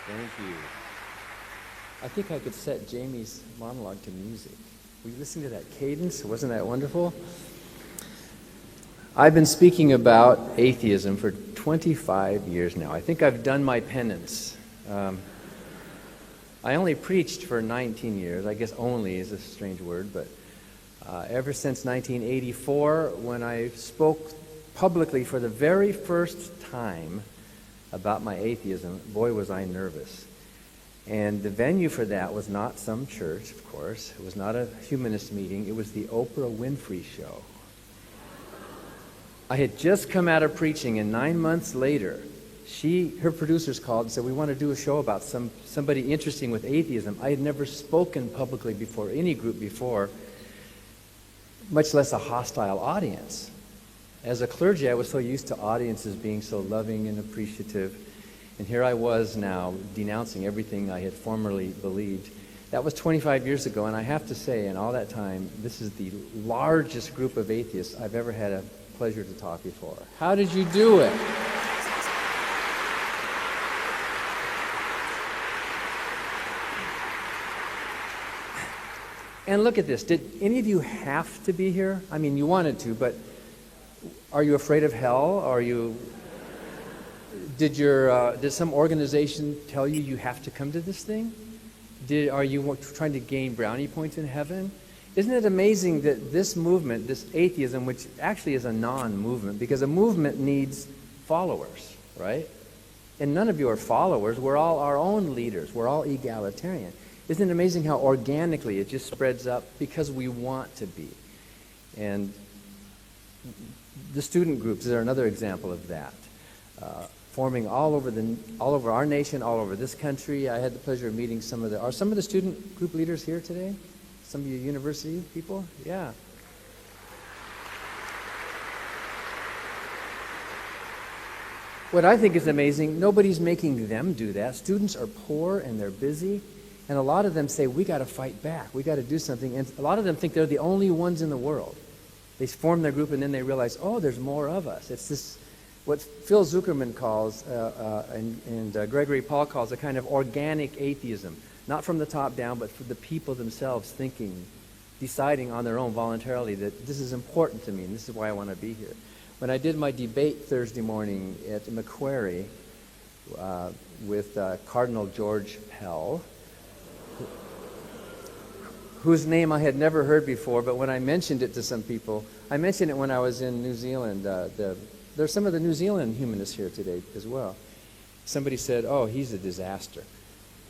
Thank you. I think I could set Jamie's monologue to music. Will you listen to that cadence? Wasn't that wonderful? I've been speaking about atheism for 25 years now. I think I've done my penance. I only preached for 19 years. I guess only is a strange word, but ever since 1984, when I spoke publicly for the very first time about my atheism, boy, was I nervous. And the venue for that was not some church, of course. It was not a humanist meeting. It was the Oprah Winfrey Show. I had just come out of preaching, and 9 months later, her producers called and said, we want to do a show about somebody interesting with atheism. I had never spoken publicly before any group before, much less a hostile audience. As a clergy, I was so used to audiences being so loving and appreciative, and here I was now denouncing everything I had formerly believed. That was 25 years ago, and I have to say, in all that time, this is the largest group of atheists I've ever had a pleasure to talk before. How did you do it? And look at this. Did any of you have to be here? I mean, you wanted to, but are you afraid of hell? Did some organization tell you you have to come to this thing? Are you trying to gain brownie points in heaven? Isn't it amazing that this movement, this atheism, which actually is a non-movement, because a movement needs followers, right? And none of you are followers. We're all our own leaders. We're all egalitarian. Isn't it amazing how organically it just spreads up because we want to be? And the student groups are another example of that. Forming all over our nation, all over this country. I had the pleasure of meeting some of the student group leaders here today? Some of you university people? Yeah. What I think is amazing, nobody's making them do that. Students are poor and they're busy. And a lot of them say, we got to fight back. We got to do something. And a lot of them think they're the only ones in the world. They form their group and then they realize, oh, there's more of us. It's this, what Phil Zuckerman calls, and Gregory Paul calls, a kind of organic atheism. Not from the top down, but for the people themselves thinking, deciding on their own voluntarily that this is important to me and this is why I want to be here. When I did my debate Thursday morning at Macquarie with Cardinal George Pell, whose name I had never heard before, but when I mentioned it to some people, I mentioned it when I was in New Zealand. There's some of the New Zealand humanists here today as well. Somebody said, oh, he's a disaster.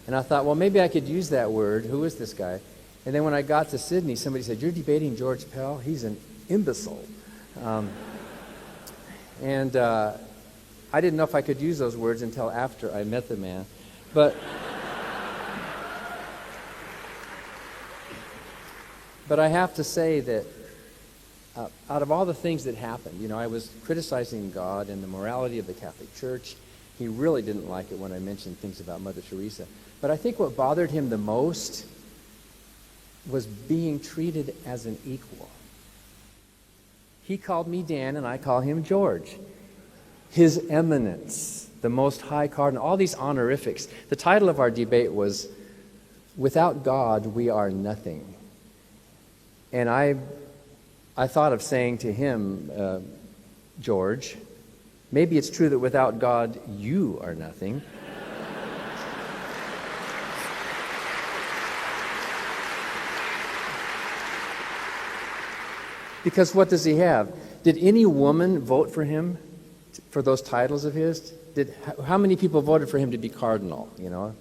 And I thought, well, maybe I could use that word. Who is this guy? And then when I got to Sydney, somebody said, you're debating George Pell? He's an imbecile. And I didn't know if I could use those words until after I met the man. But I have to say that out of all the things that happened, I was criticizing God and the morality of the Catholic Church. He really didn't like it when I mentioned things about Mother Teresa. But I think what bothered him the most was being treated as an equal. He called me Dan and I call him George. His Eminence, the Most High Cardinal, all these honorifics. The title of our debate was, Without God, We Are Nothing. And I thought of saying to him, George, maybe it's true that without God, you are nothing. Because what does he have? Did any woman vote for him for those titles of his? How many people voted for him to be cardinal?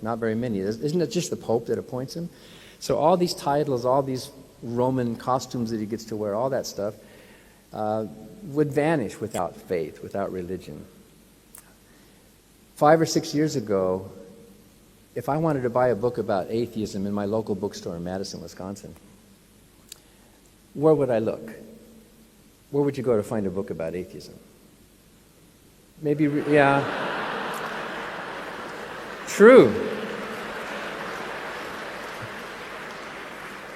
Not very many. Isn't it just the Pope that appoints him? So all these titles, all these Roman costumes that he gets to wear, all that stuff, would vanish without faith, without religion. 5 or 6 years ago, if I wanted to buy a book about atheism in my local bookstore in Madison, Wisconsin, where would I look? Where would you go to find a book about atheism? Maybe, yeah. True.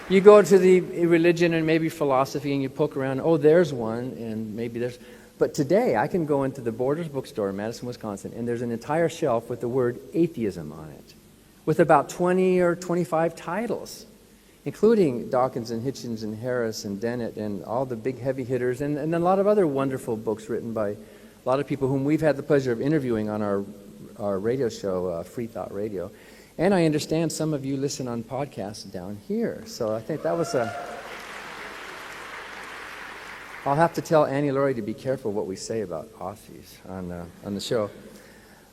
You go to the religion and maybe philosophy and you poke around, oh, there's one, and maybe there's... But today, I can go into the Borders Bookstore in Madison, Wisconsin, and there's an entire shelf with the word atheism on it, with about 20 or 25 titles, including Dawkins and Hitchens and Harris and Dennett and all the big heavy hitters, and a lot of other wonderful books written by a lot of people whom we've had the pleasure of interviewing on our radio show, Free Thought Radio. And I understand some of you listen on podcasts down here. So I think that was I'll have to tell Annie Laurie to be careful what we say about Aussies on the show.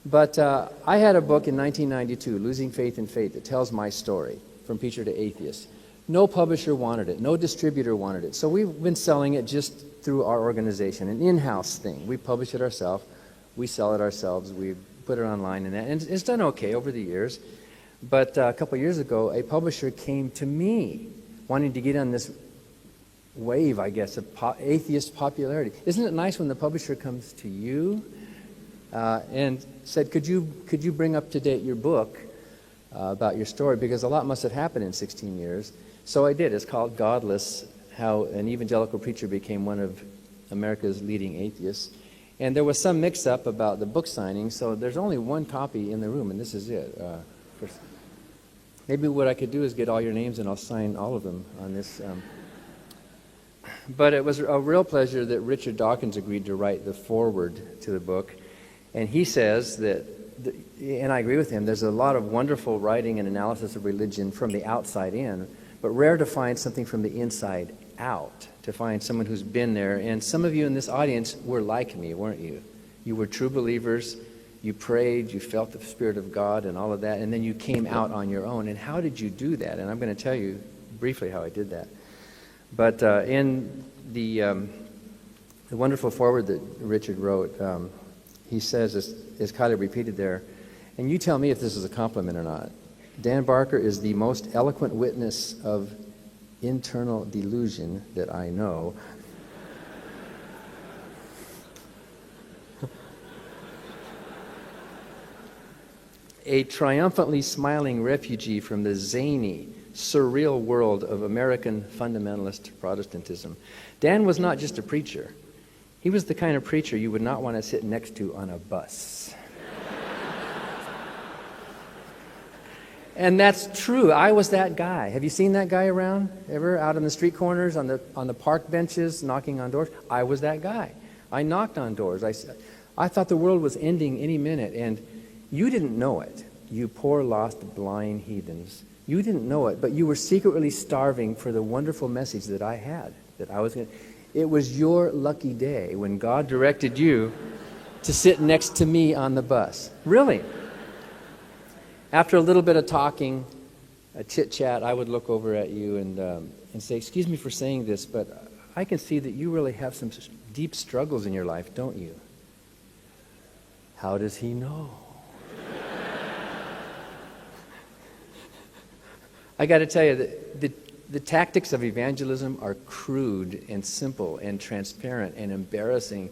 But I had a book in 1992, Losing Faith in Fate, that tells my story, from preacher to atheist. No publisher wanted it. No distributor wanted it. So we've been selling it just through our organization, an in-house thing. We publish it ourselves. We sell it ourselves. We put it online and it's done okay over the years. But a couple of years ago, a publisher came to me wanting to get on this wave, I guess, of atheist popularity. Isn't it nice when the publisher comes to you and said, could you bring up to date your book about your story? Because a lot must have happened in 16 years. So I did. It's called Godless, How an Evangelical Preacher Became One of America's Leading Atheists. And there was some mix-up about the book signing, so there's only one copy in the room, and this is it. Maybe what I could do is get all your names, and I'll sign all of them on this. But it was a real pleasure that Richard Dawkins agreed to write the foreword to the book. And he says that, and I agree with him, there's a lot of wonderful writing and analysis of religion from the outside in, but rare to find something from the inside out, to find someone who's been there. And some of you in this audience were like me, weren't you? You were true believers. You prayed, you felt the Spirit of God and all of that, and then you came out on your own. And how did you do that? And I'm going to tell you briefly how I did that. But in the wonderful foreword that Richard wrote, he says, is kind of repeated there, and you tell me if this is a compliment or not. Dan Barker is the most eloquent witness of internal delusion that I know. A triumphantly smiling refugee from the zany, surreal world of American fundamentalist Protestantism. Dan was not just a preacher. He was the kind of preacher you would not want to sit next to on a bus. And that's true. I was that guy. Have you seen that guy around ever? Out on the street corners, on the park benches, knocking on doors? I was that guy. I knocked on doors. I thought the world was ending any minute, and you didn't know it, you poor, lost, blind heathens. You didn't know it, but you were secretly starving for the wonderful message that I had, that I was going to. It was your lucky day when God directed you to sit next to me on the bus. Really. After a little bit of talking, a chit-chat, I would look over at you and say, excuse me for saying this, but I can see that you really have some deep struggles in your life, don't you? How does he know? I got to tell you, the tactics of evangelism are crude and simple and transparent and embarrassing,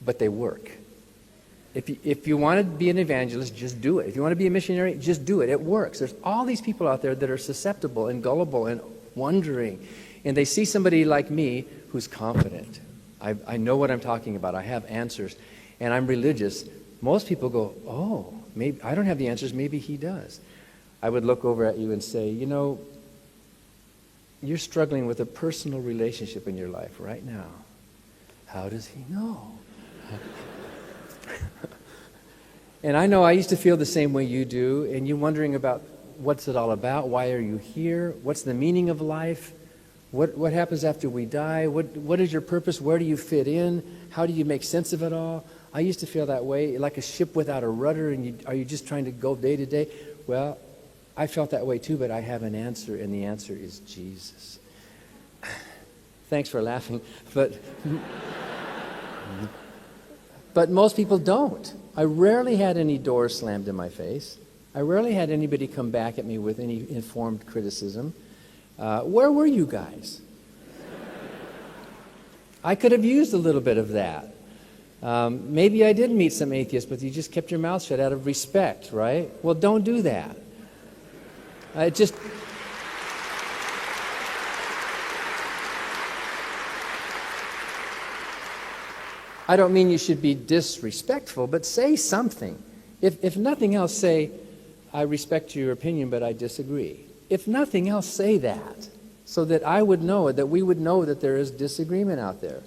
but they work. If you want to be an evangelist, just do it. If you want to be a missionary, just do it. It works. There's all these people out there that are susceptible and gullible and wondering, and they see somebody like me who's confident. I know what I'm talking about. I have answers, and I'm religious. Most people go, oh, maybe I don't have the answers. Maybe he does. I would look over at you and say, you know, you're struggling with a personal relationship in your life right now. How does he know? And I know I used to feel the same way you do, and you're wondering about what's it all about? Why are you here? What's the meaning of life? What happens after we die? What is your purpose? Where do you fit in? How do you make sense of it all? I used to feel that way, like a ship without a rudder, and are you just trying to go day to day? Well, I felt that way too, but I have an answer, and the answer is Jesus. Thanks for laughing, but most people don't. I rarely had any doors slammed in my face. I rarely had anybody come back at me with any informed criticism. Where were you guys? I could have used a little bit of that. Maybe I did meet some atheists, but you just kept your mouth shut out of respect, right? Well, don't do that. I don't mean you should be disrespectful, but say something. If nothing else, say, I respect your opinion, but I disagree. If nothing else, say that, so that I would know, that we would know that there is disagreement out there.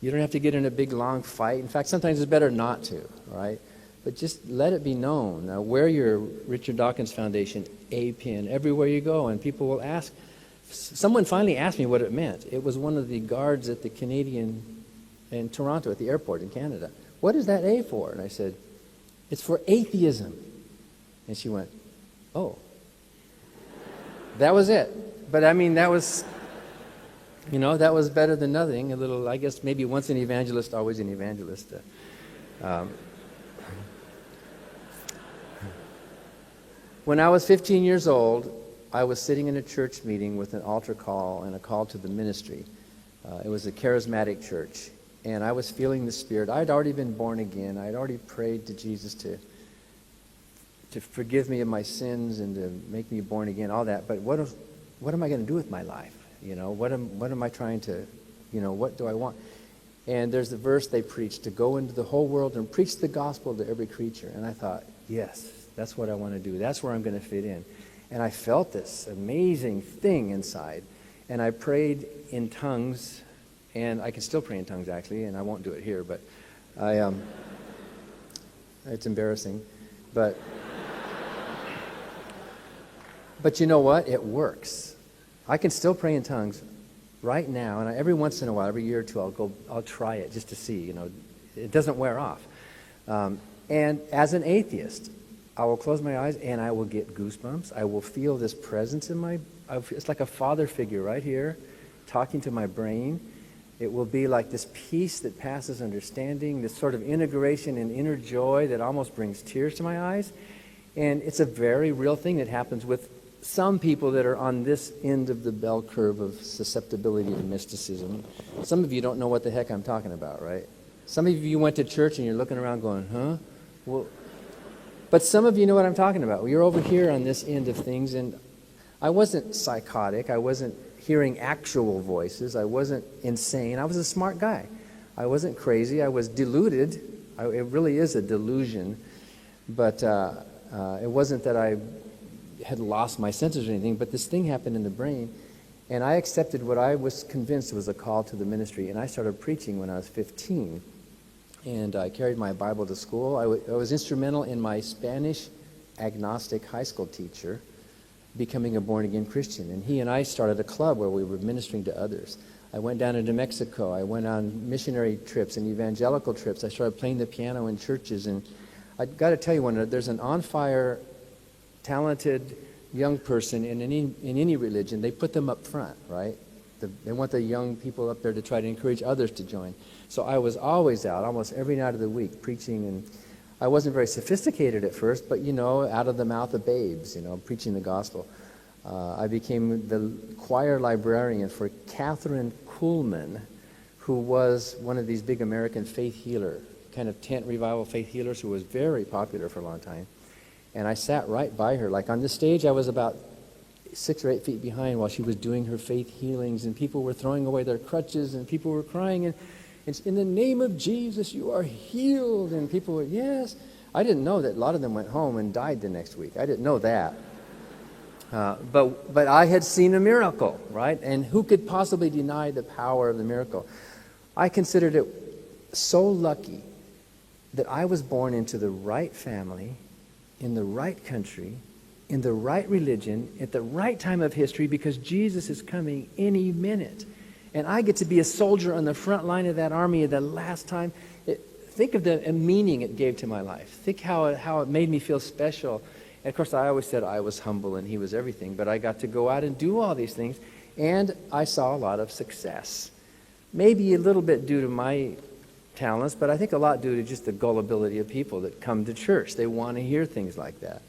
You don't have to get in a big, long fight. In fact, sometimes it's better not to, right? But just let it be known. Now, wear your Richard Dawkins Foundation A pin everywhere you go, and people will ask. Someone finally asked me what it meant. It was one of the guards at the Canadian, in Toronto, at the airport in Canada. What is that A for? And I said, it's for atheism. And she went, oh. That was it. But I mean, that was, that was better than nothing. A little, I guess, maybe once an evangelist, always an evangelist. When I was 15 years old, I was sitting in a church meeting with an altar call and a call to the ministry. It was a charismatic church, and I was feeling the Spirit. I had already been born again. I had already prayed to Jesus to forgive me of my sins and to make me born again, all that. But what am I going to do with my life? What am I trying to, what do I want? And there's the verse they preached, to go into the whole world and preach the gospel to every creature. And I thought, yes, that's what I want to do. That's where I'm going to fit in. And I felt this amazing thing inside. And I prayed in tongues, and I can still pray in tongues, actually, and I won't do it here, but it's embarrassing. But you know what? It works. I can still pray in tongues right now, and every once in a while, every year or two, I'll try it just to see. It doesn't wear off. And as an atheist, I will close my eyes and I will get goosebumps. I will feel this presence in it's like a father figure right here talking to my brain. It will be like this peace that passes understanding, this sort of integration and inner joy that almost brings tears to my eyes. And it's a very real thing that happens with some people that are on this end of the bell curve of susceptibility to mysticism. Some of you don't know what the heck I'm talking about, right? Some of you went to church and you're looking around going, huh? Well, but some of you know what I'm talking about. Well, you're over here on this end of things, and I wasn't psychotic. I wasn't hearing actual voices. I wasn't insane. I was a smart guy. I wasn't crazy. I was deluded. It really is a delusion. But it wasn't that I had lost my senses or anything, but this thing happened in the brain, and I accepted what I was convinced was a call to the ministry, and I started preaching when I was 15. And I carried my Bible to school. I was instrumental in my Spanish agnostic high school teacher becoming a born-again Christian. And he and I started a club where we were ministering to others. I went down into Mexico. I went on missionary trips and evangelical trips. I started playing the piano in churches. And I got to tell you, there's an on-fire, talented young person in any religion, they put them up front, right? They want the young people up there to try to encourage others to join. So I was always out, almost every night of the week, preaching. And I wasn't very sophisticated at first, but, out of the mouth of babes, preaching the gospel. I became the choir librarian for Catherine Kuhlman, who was one of these big American faith healer, kind of tent revival faith healers who was very popular for a long time. And I sat right by her. Like on the stage, I was about 6 or 8 feet behind while she was doing her faith healings, and people were throwing away their crutches, and people were crying, and in the name of Jesus, you are healed. And people were, yes. I didn't know that a lot of them went home and died the next week. I didn't know that. But I had seen a miracle, right? And who could possibly deny the power of the miracle? I considered it so lucky that I was born into the right family, in the right country, in the right religion, at the right time of history, because Jesus is coming any minute. And I get to be a soldier on the front line of that army at the last time. Think of the meaning it gave to my life. Think how it made me feel special. And of course, I always said I was humble and he was everything, but I got to go out and do all these things, and I saw a lot of success. Maybe a little bit due to my talents, but I think a lot due to just the gullibility of people that come to church. They want to hear things like that.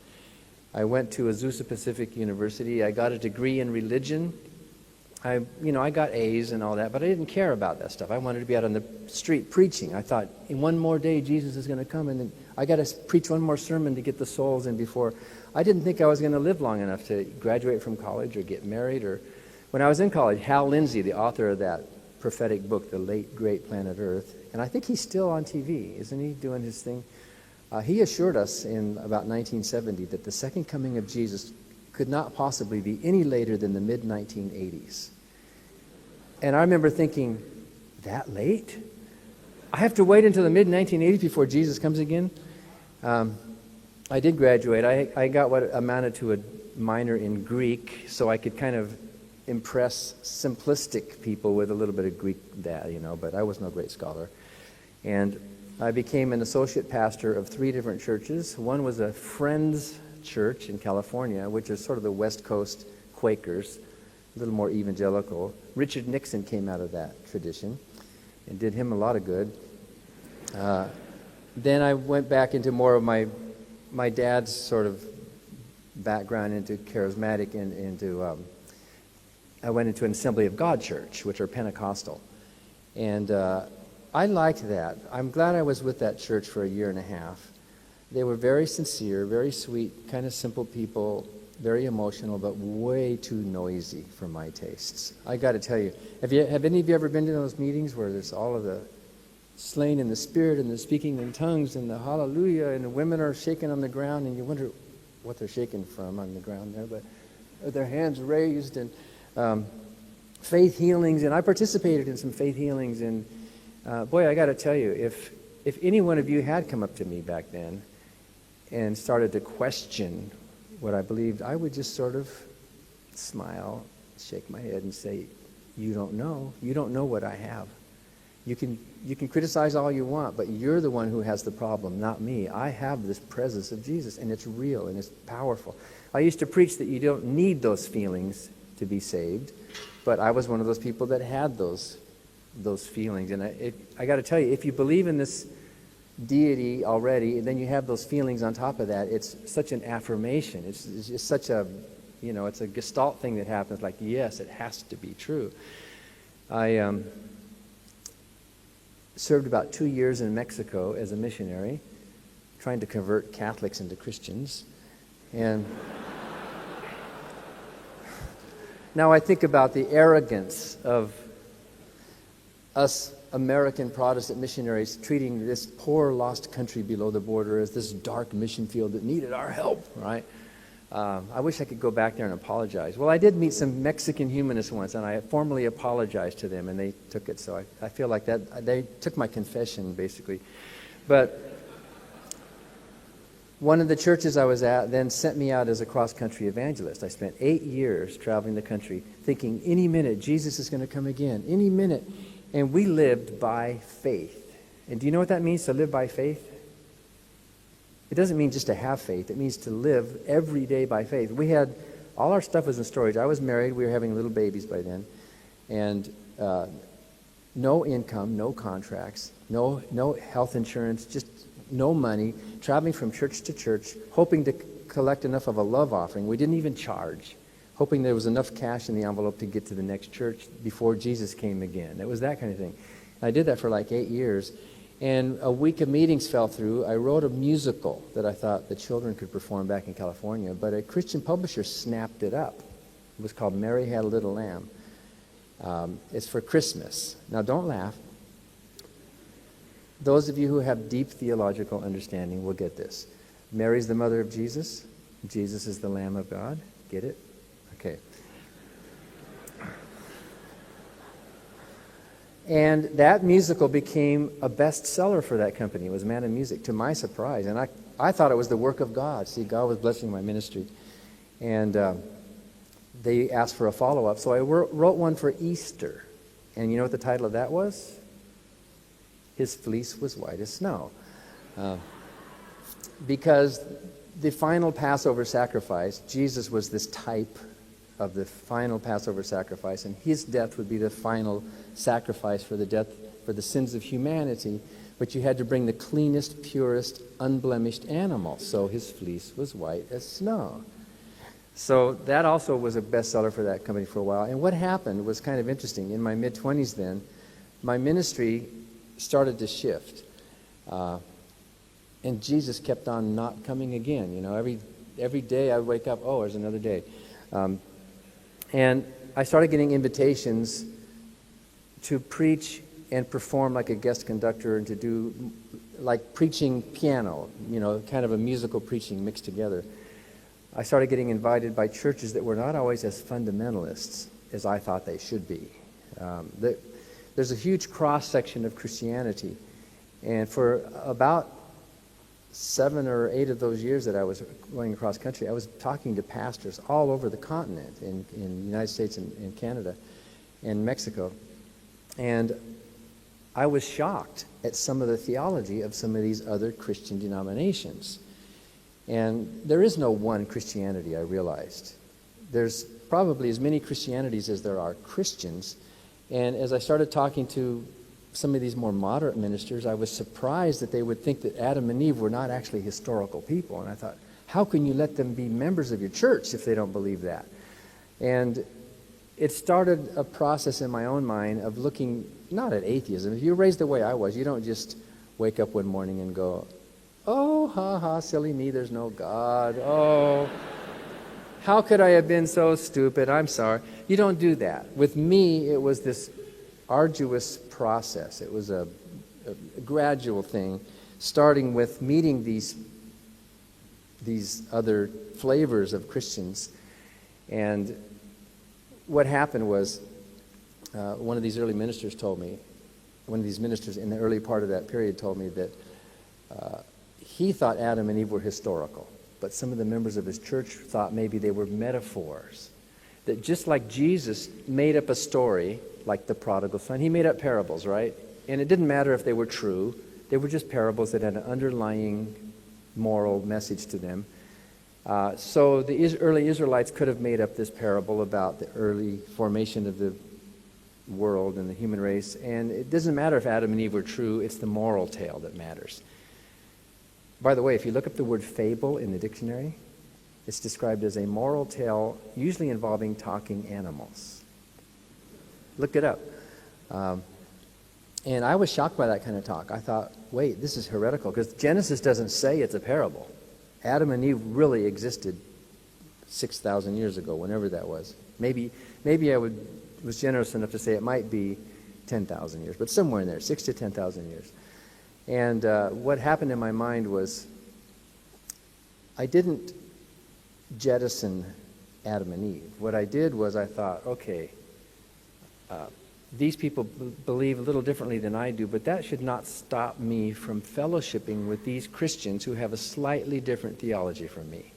I went to Azusa Pacific University. I got a degree in religion. I got A's and all that, but I didn't care about that stuff. I wanted to be out on the street preaching. I thought, in one more day, Jesus is going to come, and then I got to preach one more sermon to get the souls in before. I didn't think I was going to live long enough to graduate from college or get married. Or when I was in college, Hal Lindsey, the author of that prophetic book, The Late Great Planet Earth. And I think he's still on TV, isn't he, doing his thing? He assured us in about 1970 that the second coming of Jesus could not possibly be any later than the mid-1980s. And I remember thinking, that late? I have to wait until the mid-1980s before Jesus comes again? I did graduate. I got what amounted to a minor in Greek, so I could kind of impress simplistic people with a little bit of Greek, but I was no great scholar. And I became an associate pastor of 3 different churches. One was a Friends Church in California, which is sort of the West Coast Quakers, a little more evangelical. Richard Nixon came out of that tradition and did him a lot of good. Then I went back into more of my dad's sort of background into charismatic and into I went into an Assembly of God church, which are Pentecostal. And I liked that. I'm glad I was with that church for a year and a half. They were very sincere, very sweet, kind of simple people, very emotional, but way too noisy for my tastes. I got to tell you, have any of you ever been to those meetings where there's all of the slain in the Spirit and the speaking in tongues and the hallelujah and the women are shaking on the ground and you wonder what they're shaking from on the ground there, but their hands raised and faith healings, and I participated in some faith healings, and boy, I got to tell you, if any one of you had come up to me back then and started to question what I believed, I would just sort of smile, shake my head, and say, "You don't know. You don't know what I have. You can criticize all you want, but you're the one who has the problem, not me. I have this presence of Jesus, and it's real and it's powerful." I used to preach that you don't need those feelings to be saved, but I was one of those people that had those feelings. And I got to tell you, if you believe in this deity already, and then you have those feelings on top of that, it's such an affirmation. It's just such a, it's a gestalt thing that happens. Like, yes, it has to be true. I served about 2 years in Mexico as a missionary, trying to convert Catholics into Christians. And now I think about the arrogance of us American Protestant missionaries treating this poor lost country below the border as this dark mission field that needed our help, right? I wish I could go back there and apologize. Well, I did meet some Mexican humanists once, and I formally apologized to them, and they took it. So I feel like that they took my confession, basically. But one of the churches I was at then sent me out as a cross-country evangelist. I spent 8 years traveling the country thinking any minute Jesus is going to come again, any minute. And we lived by faith. And do you know what that means, to live by faith? It doesn't mean just to have faith. It means to live every day by faith. We had, all our stuff was in storage. I was married. We were having little babies by then. And no income, no contracts, no health insurance, just no money, traveling from church to church, hoping to collect enough of a love offering. We didn't even charge, hoping there was enough cash in the envelope to get to the next church before Jesus came again. It was that kind of thing. I did that for like 8 years. And a week of meetings fell through. I wrote a musical that I thought the children could perform back in California, but a Christian publisher snapped it up. It was called Mary Had a Little Lamb. It's for Christmas. Now, don't laugh. Those of you who have deep theological understanding will get this. Mary's the mother of Jesus. Jesus is the Lamb of God. Get it? Okay. And that musical became a bestseller for that company. It was Man of Music, to my surprise. And I thought it was the work of God. See, God was blessing my ministry. And they asked for a follow-up. So I wrote one for Easter. And you know what the title of that was? His fleece was white as snow. Because the final Passover sacrifice, Jesus was this type of the final Passover sacrifice, and his death would be the final sacrifice for the sins of humanity, but you had to bring the cleanest, purest, unblemished animal. So his fleece was white as snow. So that also was a bestseller for that company for a while. And what happened was kind of interesting. In my mid-20s then, my ministry started to shift. And Jesus kept on not coming again. You know, every day I would wake up, oh, there's another day. And I started getting invitations to preach and perform like a guest conductor and to do like preaching piano, kind of a musical preaching mixed together. I started getting invited by churches that were not always as fundamentalists as I thought they should be. There's a huge cross-section of Christianity, and for about 7 or 8 of those years that I was going across country, I was talking to pastors all over the continent, in the United States and Canada and Mexico, and I was shocked at some of the theology of some of these other Christian denominations. And there is no one Christianity, I realized. There's probably as many Christianities as there are Christians. And as I started talking to some of these more moderate ministers, I was surprised that they would think that Adam and Eve were not actually historical people. And I thought, how can you let them be members of your church if they don't believe that? And it started a process in my own mind of looking not at atheism. If you're raised the way I was, you don't just wake up one morning and go, oh, ha ha, silly me, there's no God. Oh, how could I have been so stupid? I'm sorry. You don't do that. With me, it was this arduous process. It was a gradual thing, starting with meeting these other flavors of Christians. And what happened was, one of these early ministers told me, one of these ministers in the early part of that period told me that he thought Adam and Eve were historical, but some of the members of his church thought maybe they were metaphors. That just like Jesus made up a story, like the prodigal son, he made up parables, right? And it didn't matter if they were true. They were just parables that had an underlying moral message to them. So the early Israelites could have made up this parable about the early formation of the world and the human race. And it doesn't matter if Adam and Eve were true. It's the moral tale that matters. By the way, if you look up the word fable in the dictionary, it's described as a moral tale usually involving talking animals. Look it up. And I was shocked by that kind of talk. I thought, wait, this is heretical, because Genesis doesn't say it's a parable. Adam and Eve really existed 6,000 years ago, whenever that was. Maybe I was generous enough to say it might be 10,000 years, but somewhere in there, 6,000 to 10,000 years. And what happened in my mind was I didn't jettison Adam and Eve. What I did was I thought, okay, these people believe a little differently than I do, but that should not stop me from fellowshipping with these Christians who have a slightly different theology from me.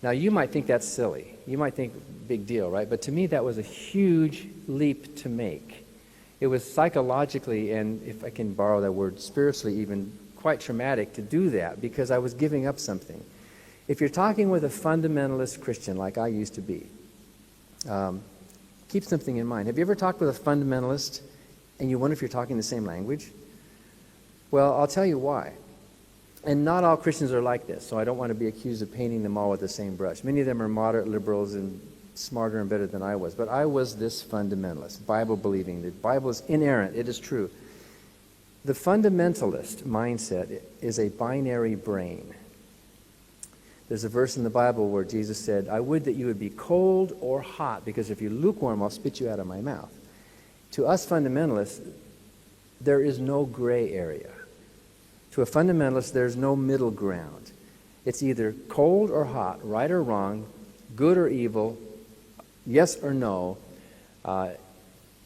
Now, you might think that's silly. You might think, big deal, right? But to me, that was a huge leap to make. It was psychologically, and if I can borrow that word, spiritually even, quite traumatic to do that, because I was giving up something. If you're talking with a fundamentalist Christian, like I used to be, keep something in mind. Have you ever talked with a fundamentalist and you wonder if you're talking the same language? Well, I'll tell you why. And not all Christians are like this, so I don't want to be accused of painting them all with the same brush. Many of them are moderate liberals and smarter and better than I was. But I was this fundamentalist, Bible-believing. The Bible is inerrant. It is true. The fundamentalist mindset is a binary brain. There's a verse in the Bible where Jesus said, I would that you would be cold or hot, because if you're lukewarm, I'll spit you out of my mouth. To us fundamentalists, there is no gray area. To a fundamentalist, there's no middle ground. It's either cold or hot, right or wrong, good or evil, yes or no. And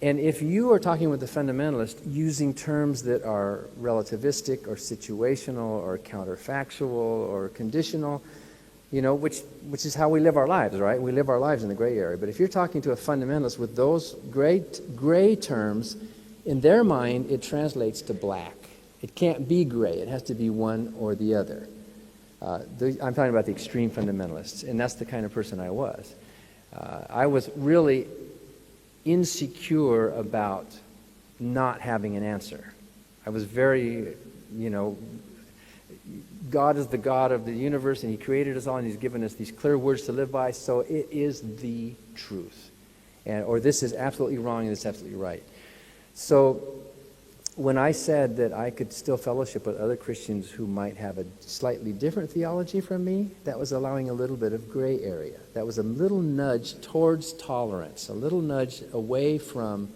if you are talking with a fundamentalist using terms that are relativistic or situational or counterfactual or conditional, which is how we live our lives, right? We live our lives in the gray area. But if you're talking to a fundamentalist with those gray terms, in their mind, it translates to black. It can't be gray. It has to be one or the other. I'm talking about the extreme fundamentalists, and that's the kind of person I was. I was really insecure about not having an answer. I was very, God is the God of the universe, and He created us all, and He's given us these clear words to live by, so it is the truth. Or this is absolutely wrong, and this is absolutely right. So when I said that I could still fellowship with other Christians who might have a slightly different theology from me, that was allowing a little bit of gray area. That was a little nudge towards tolerance, a little nudge away from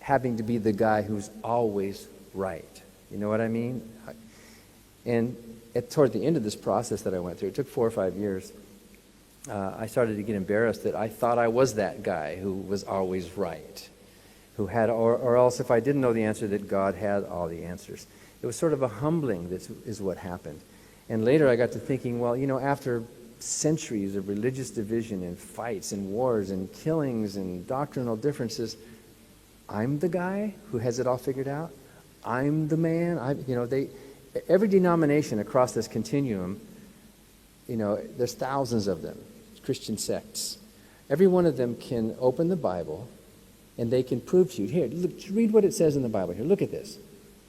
having to be the guy who's always right. You know what I mean? And toward the end of this process that I went through, it took 4 or 5 years, I started to get embarrassed that I thought I was that guy who was always right, who had, or else if I didn't know the answer, that God had all the answers. It was sort of a humbling, that is what happened. And later I got to thinking, well, after centuries of religious division and fights and wars and killings and doctrinal differences, I'm the guy who has it all figured out. I'm the man. Every denomination across this continuum, there's thousands of them, Christian sects. Every one of them can open the Bible and they can prove to you, here, look, read what it says in the Bible here. Look at this.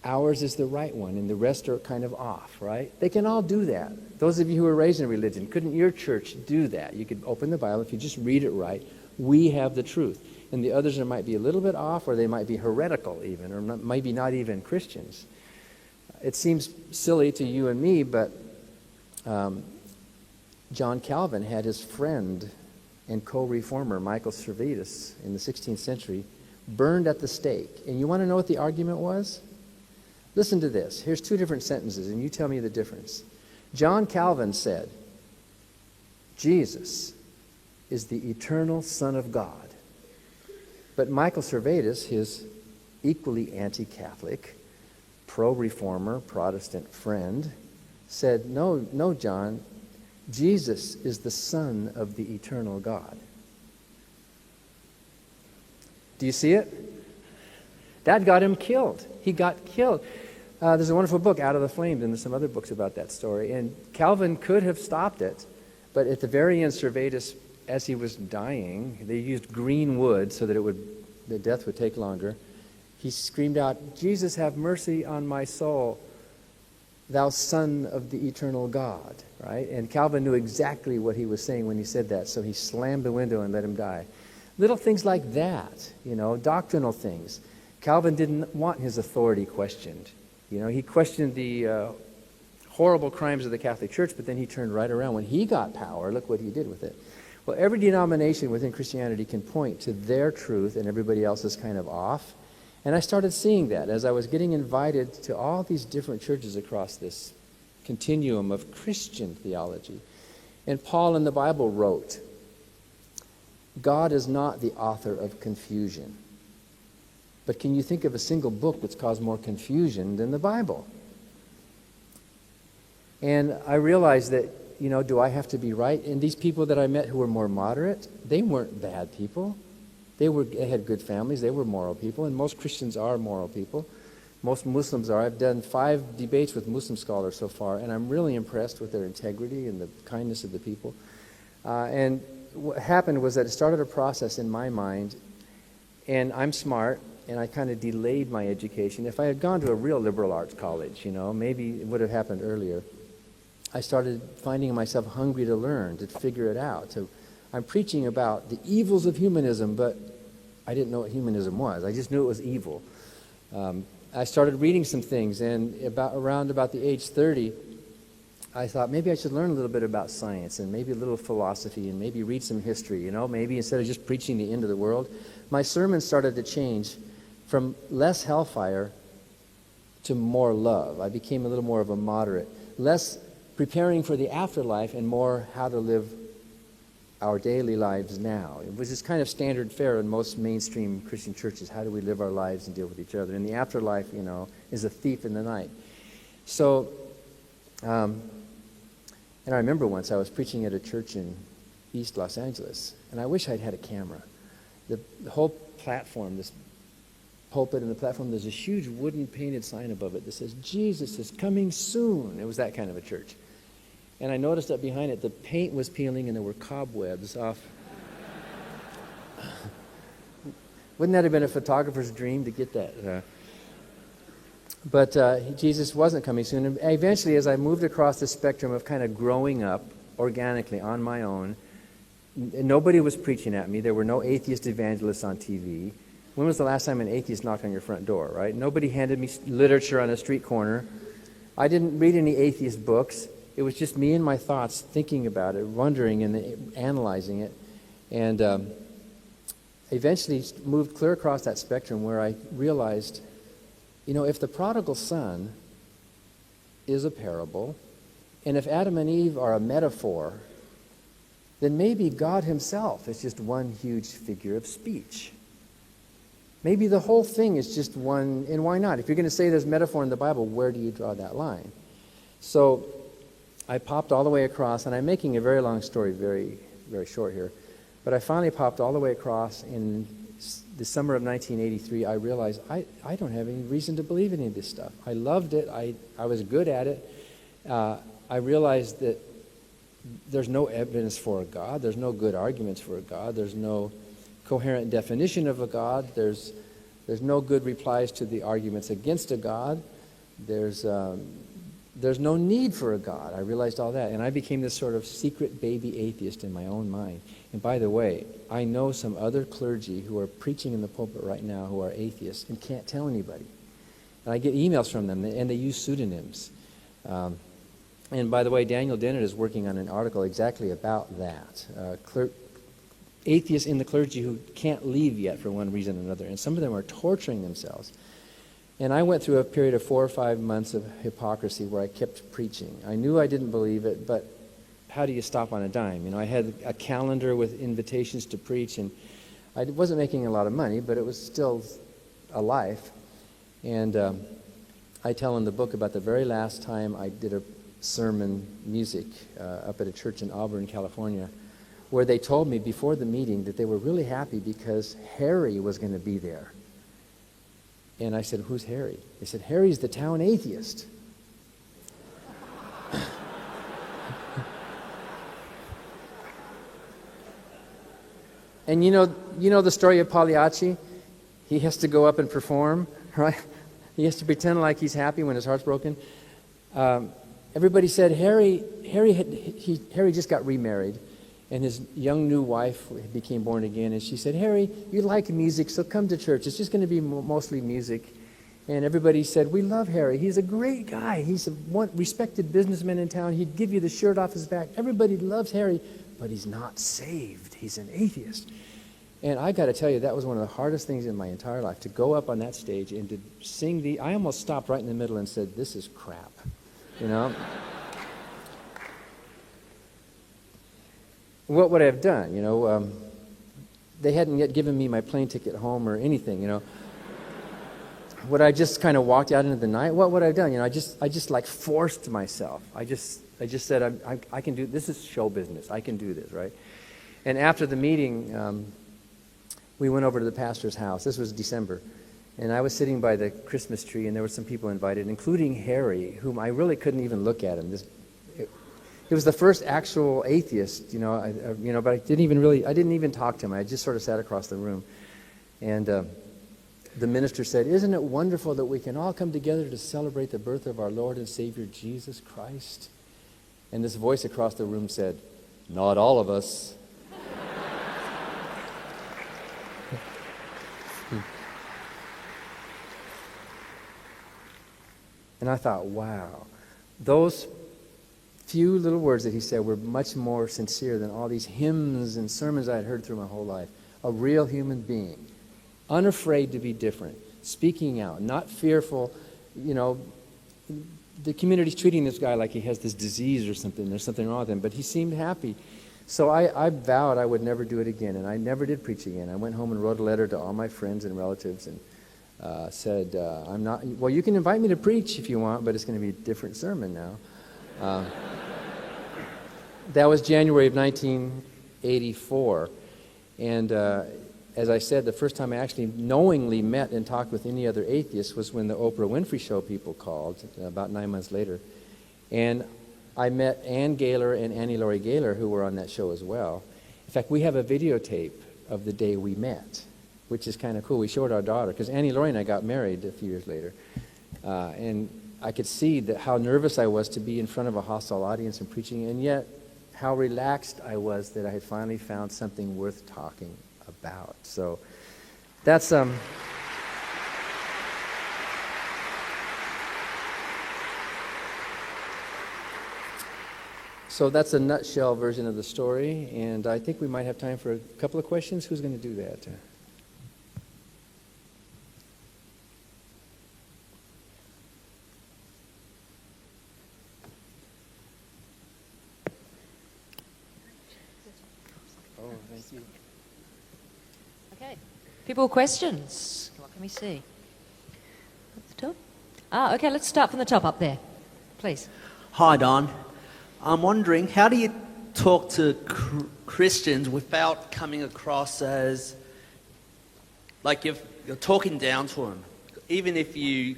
Ours is the right one and the rest are kind of off, right? They can all do that. Those of you who were raised in religion, couldn't your church do that? You could open the Bible, if you just read it right, we have the truth. And the others might be a little bit off, or they might be heretical even, or maybe not even Christians. It seems silly to you and me, but John Calvin had his friend and co-reformer Michael Servetus in the 16th century burned at the stake. And you want to know what the argument was? Listen to this. Here's 2 different sentences, and you tell me the difference. John Calvin said, Jesus is the eternal Son of God. But Michael Servetus, his equally anti-Catholic, pro-reformer, Protestant friend, said, no, John, Jesus is the Son of the eternal God. Do you see it? That got him killed. He got killed. There's a wonderful book, Out of the Flames, and there's some other books about that story. And Calvin could have stopped it, but at the very end, Servetus, as he was dying, they used green wood so that the death would take longer. He screamed out, Jesus, have mercy on my soul, thou Son of the eternal God, right? And Calvin knew exactly what he was saying when he said that, so he slammed the window and let him die. Little things like that, doctrinal things. Calvin didn't want his authority questioned. He questioned the horrible crimes of the Catholic Church, but then he turned right around. When he got power, look what he did with it. Well, every denomination within Christianity can point to their truth and everybody else is kind of off. And I started seeing that as I was getting invited to all these different churches across this continuum of Christian theology. And Paul in the Bible wrote, God is not the author of confusion. But can you think of a single book that's caused more confusion than the Bible? And I realized that, do I have to be right? And these people that I met who were more moderate, they weren't bad people. They had good families. They were moral people. And most Christians are moral people. Most Muslims are. I've done 5 debates with Muslim scholars so far, and I'm really impressed with their integrity and the kindness of the people. And what happened was that it started a process in my mind, and I'm smart, and I kind of delayed my education. If I had gone to a real liberal arts college, maybe it would have happened earlier. I started finding myself hungry to learn, to figure it out. I'm preaching about the evils of humanism, but I didn't know what humanism was. I just knew it was evil. I started reading some things, and around about the age 30, I thought maybe I should learn a little bit about science and maybe a little philosophy and maybe read some history, maybe instead of just preaching the end of the world. My sermons started to change from less hellfire to more love. I became a little more of a moderate, less preparing for the afterlife and more how to live our daily lives now. It was just kind of standard fare in most mainstream Christian churches. How do we live our lives and deal with each other? And the afterlife, is a thief in the night. So, and I remember once I was preaching at a church in East Los Angeles, and I wish I'd had a camera. The whole platform, this pulpit and the platform, there's a huge wooden painted sign above it that says, Jesus is coming soon. It was that kind of a church. And I noticed that behind it, the paint was peeling and there were cobwebs off. Wouldn't that have been a photographer's dream to get that? But Jesus wasn't coming soon. And eventually, as I moved across the spectrum of kind of growing up organically on my own, nobody was preaching at me. There were no atheist evangelists on TV. When was the last time an atheist knocked on your front door, right? Nobody handed me literature on a street corner. I didn't read any atheist books. It was just me and my thoughts thinking about it, wondering and analyzing it. And eventually moved clear across that spectrum where I realized, if the prodigal son is a parable, and if Adam and Eve are a metaphor, then maybe God himself is just one huge figure of speech. Maybe the whole thing is just one, and why not? If you're going to say there's metaphor in the Bible, where do you draw that line? So I popped all the way across, and I'm making a very long story very, very short here, but I finally popped all the way across. In the summer of 1983, I realized I don't have any reason to believe any of this stuff. I loved it. I was good at it. I realized that there's no evidence for a God. There's no good arguments for a God. There's no coherent definition of a God. There's no good replies to the arguments against a God. There's no need for a God. I realized all that, and I became this sort of secret baby atheist in my own mind. And by the way, I know some other clergy who are preaching in the pulpit right now who are atheists and can't tell anybody. And I get emails from them, and they use pseudonyms. And by the way, Daniel Dennett is working on an article exactly about that. Atheists in the clergy who can't leave yet for one reason or another, and some of them are torturing themselves. And I went through a period of 4 or 5 months of hypocrisy where I kept preaching. I knew I didn't believe it, but how do you stop on a dime? I had a calendar with invitations to preach, and I wasn't making a lot of money, but it was still a life. And I tell in the book about the very last time I did a sermon music up at a church in Auburn, California, where they told me before the meeting that they were really happy because Harry was going to be there. And I said, "Who's Harry?" They said, "Harry's the town atheist." And you know the story of Pagliacci? He has to go up and perform, right? He has to pretend like he's happy when his heart's broken. Everybody said Harry just got remarried, and his young new wife became born again, and she said, "Harry, you like music, so come to church. It's just going to be mostly music." And everybody said, "We love Harry. He's a great guy. He's a respected businessman in town. He'd give you the shirt off his back. Everybody loves Harry, but he's not saved. He's an atheist." And I got to tell you, that was one of the hardest things in my entire life, to go up on that stage and to sing I almost stopped right in the middle and said, "This is crap." What would I have done? They hadn't yet given me my plane ticket home or anything. Would I just kind of walked out into the night? What would I have done? I just like forced myself. I just said, I can do this. Is show business. I can do this, right? And after the meeting, we went over to the pastor's house. This was December. And I was sitting by the Christmas tree, and there were some people invited, including Harry, whom I really couldn't even look at him. He was the first actual atheist, but I didn't even talk to him. I just sort of sat across the room. And the minister said, "Isn't it wonderful that we can all come together to celebrate the birth of our Lord and Savior, Jesus Christ?" And this voice across the room said, "Not all of us." And I thought, wow, those few little words that he said were much more sincere than all these hymns and sermons I had heard through my whole life. A real human being, unafraid to be different, speaking out, not fearful. The community's treating this guy like he has this disease or something. There's something wrong with him, but he seemed happy. So I vowed I would never do it again, and I never did preach again. I went home and wrote a letter to all my friends and relatives and said, "I'm not. Well, you can invite me to preach if you want, but it's going to be a different sermon now." That was January of 1984, and as I said, the first time I actually knowingly met and talked with any other atheist was when the Oprah Winfrey Show people called about 9 months later, and I met Ann Gaylor and Annie Laurie Gaylor, who were on that show as well. In fact, we have a videotape of the day we met, which is kind of cool. We showed our daughter, because Annie Laurie and I got married a few years later. And I could see how nervous I was to be in front of a hostile audience and preaching, and yet how relaxed I was that I had finally found something worth talking about. So that's a nutshell version of the story, and I think we might have time for a couple of questions. Who's going to do that? thank you. Okay. People with questions? What can we see? At the top? Okay, let's start from the top up there. Please. Hi, Don. I'm wondering, how do you talk to Christians without coming across as like you're talking down to them? Even if you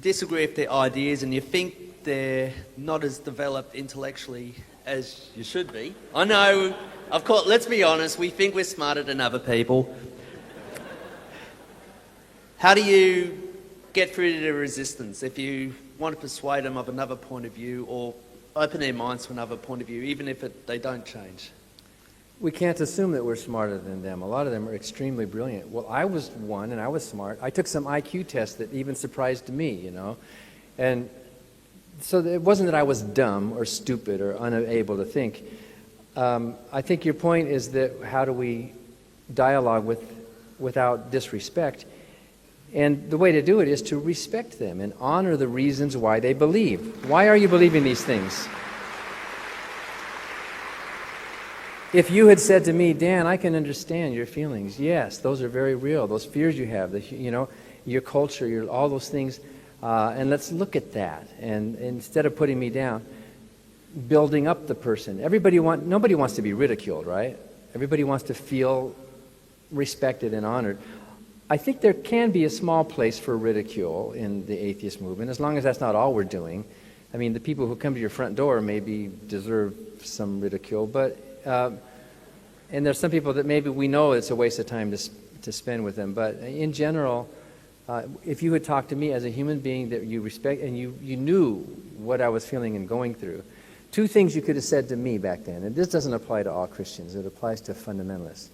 disagree with their ideas and you think they're not as developed intellectually as you should be. I know, of course, let's be honest, we think we're smarter than other people. How do you get through to the resistance if you want to persuade them of another point of view or open their minds to another point of view, even if they don't change? We can't assume that we're smarter than them. A lot of them are extremely brilliant. Well, I was one, and I was smart. I took some IQ tests that even surprised me, you know. And so it wasn't that I was dumb or stupid or unable to think. I think your point is that how do we dialogue without disrespect? And the way to do it is to respect them and honor the reasons why they believe. Why are you believing these things? If you had said to me, Dan, I can understand your feelings. Yes, those are very real. Those fears you have, your culture, all those things. And let's look at that. And instead of putting me down, building up the person. Nobody wants to be ridiculed, right? Everybody wants to feel respected and honored. I think there can be a small place for ridicule in the atheist movement, as long as that's not all we're doing. I mean, the people who come to your front door maybe deserve some ridicule, but and there's some people that maybe we know it's a waste of time to spend with them. But in general, if you had talked to me as a human being that you respect and you knew what I was feeling and going through, two things you could have said to me back then, and this doesn't apply to all Christians, it applies to fundamentalists.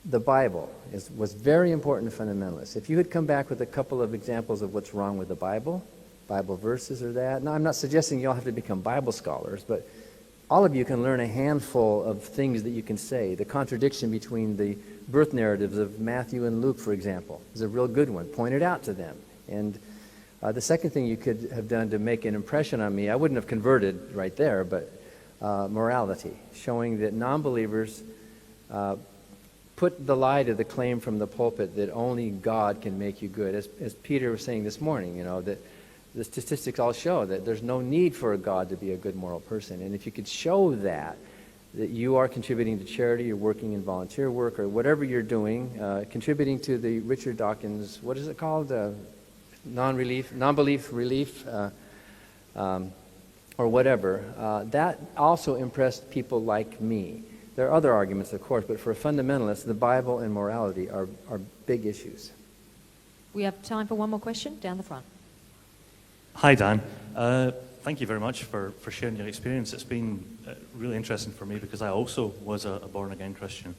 The Bible was very important to fundamentalists. If you had come back with a couple of examples of what's wrong with the Bible verses or that, now I'm not suggesting you all have to become Bible scholars, but all of you can learn a handful of things that you can say. The contradiction between the birth narratives of Matthew and Luke, for example, is a real good one. Point it out to them. And the second thing you could have done to make an impression on me, I wouldn't have converted right there, but morality, showing that non-believers put the lie to the claim from the pulpit that only God can make you good. As Peter was saying this morning, that the statistics all show that there's no need for a God to be a good moral person. And if you could show that you are contributing to charity, you're working in volunteer work, or whatever you're doing, contributing to the Richard Dawkins, what is it called? Non-belief relief, or whatever. That also impressed people like me. There are other arguments, of course, but for a fundamentalist, the Bible and morality are big issues. We have time for one more question down the front. Hi, Dan. Thank you very much for sharing your experience. It's been really interesting for me because I also was a born-again Christian.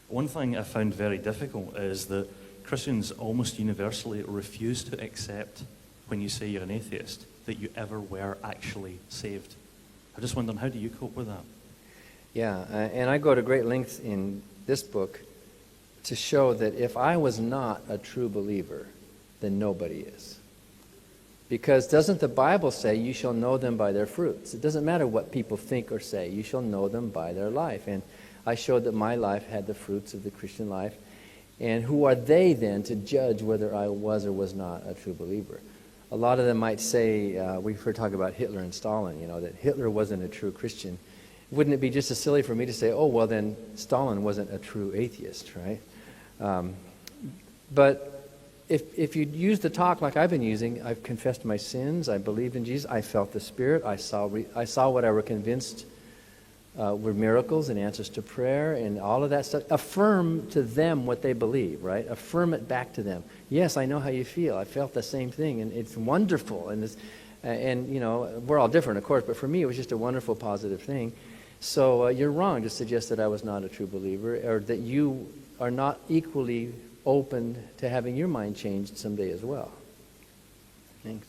One thing I found very difficult is that Christians almost universally refuse to accept when you say you're an atheist that you ever were actually saved. I'm just wondering, how do you cope with that? Yeah, and I go to great lengths in this book to show that if I was not a true believer, then nobody is. Because doesn't the Bible say you shall know them by their fruits? It doesn't matter what people think or say. You shall know them by their life. And I showed that my life had the fruits of the Christian life. And who are they then to judge whether I was or was not a true believer? A lot of them might say, we've heard talk about Hitler and Stalin, that Hitler wasn't a true Christian. Wouldn't it be just as silly for me to say, oh, well, then Stalin wasn't a true atheist, right? But if you use the talk like I've been using, I've confessed my sins, I believed in Jesus, I felt the Spirit, I saw what I were convinced were miracles and answers to prayer and all of that stuff. Affirm to them what they believe, right? Affirm it back to them. Yes, I know how you feel. I felt the same thing, and it's wonderful. And we're all different, of course, but for me it was just a wonderful, positive thing. So you're wrong to suggest that I was not a true believer or that you are not equally open to having your mind changed someday as well. Thanks.